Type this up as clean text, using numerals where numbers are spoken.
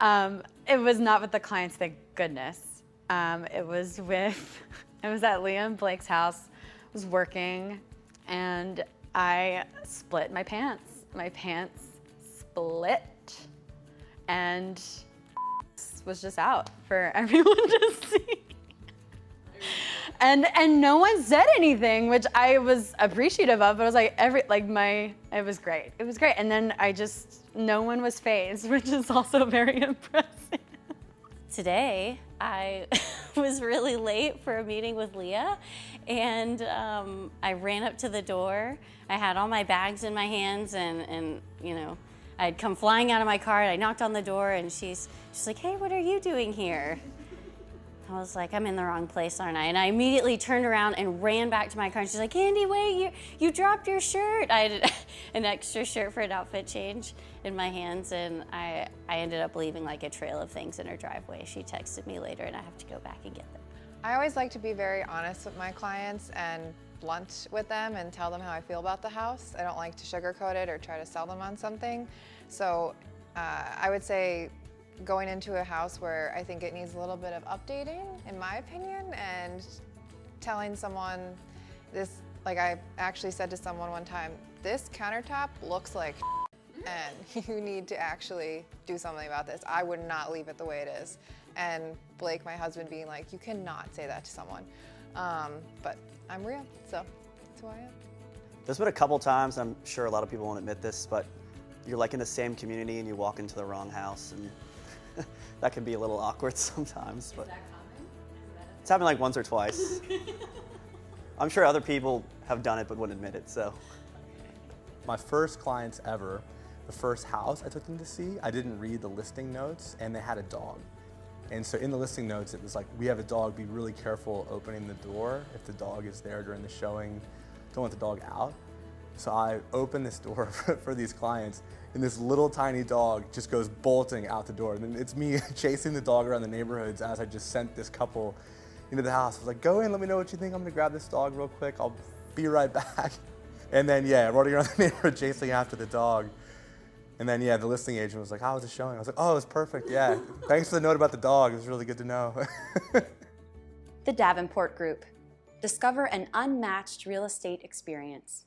It was not with the clients, thank goodness. It was at Liam Blake's house. I was working and I split my pants. My pants split and was just out for everyone to see. And no one said anything, which I was appreciative of. But I was like, it was great. It was great. And then no one was fazed, which is also very impressive. Today, I was really late for a meeting with Leah, and I ran up to the door. I had all my bags in my hands, and you know, I'd come flying out of my car, and I knocked on the door, and she's like, "Hey, what are you doing here?" I was like, I'm in the wrong place, aren't I? And I immediately turned around and ran back to my car, and she's like, Andy, wait, you dropped your shirt. I had an extra shirt for an outfit change in my hands, and I ended up leaving like a trail of things in her driveway. She texted me later, and I have to go back and get them. I always like to be very honest with my clients and blunt with them and tell them how I feel about the house. I don't like to sugarcoat it or try to sell them on something. So I would say going into a house where I think it needs a little bit of updating, in my opinion, and telling someone this, like I actually said to someone one time, this countertop looks like and you need to actually do something about this. I would not leave it the way it is. And Blake, my husband, being like, you cannot say that to someone. But I'm real, so that's who I am. There's been a couple times, I'm sure a lot of people won't admit this, but you're like in the same community and you walk into the wrong house, and that can be a little awkward sometimes. But Is that common? it's happened like once or twice. I'm sure other people have done it but wouldn't admit it, so. My first clients ever, the first house I took them to see, I didn't read the listing notes, and they had a dog. And so in the listing notes, it was like, we have a dog, be really careful opening the door if the dog is there during the showing. Don't let the dog out. So I opened this door for these clients, and this little tiny dog just goes bolting out the door. And then it's me chasing the dog around the neighborhoods as I just sent this couple into the house. I was like, go in, let me know what you think. I'm gonna grab this dog real quick. I'll be right back. And then, yeah, running around the neighborhood chasing after the dog. And then, yeah, the listing agent was like, how was it showing? I was like, oh, it was perfect, yeah. Thanks for the note about the dog. It was really good to know. The Davenport Group. Discover an unmatched real estate experience.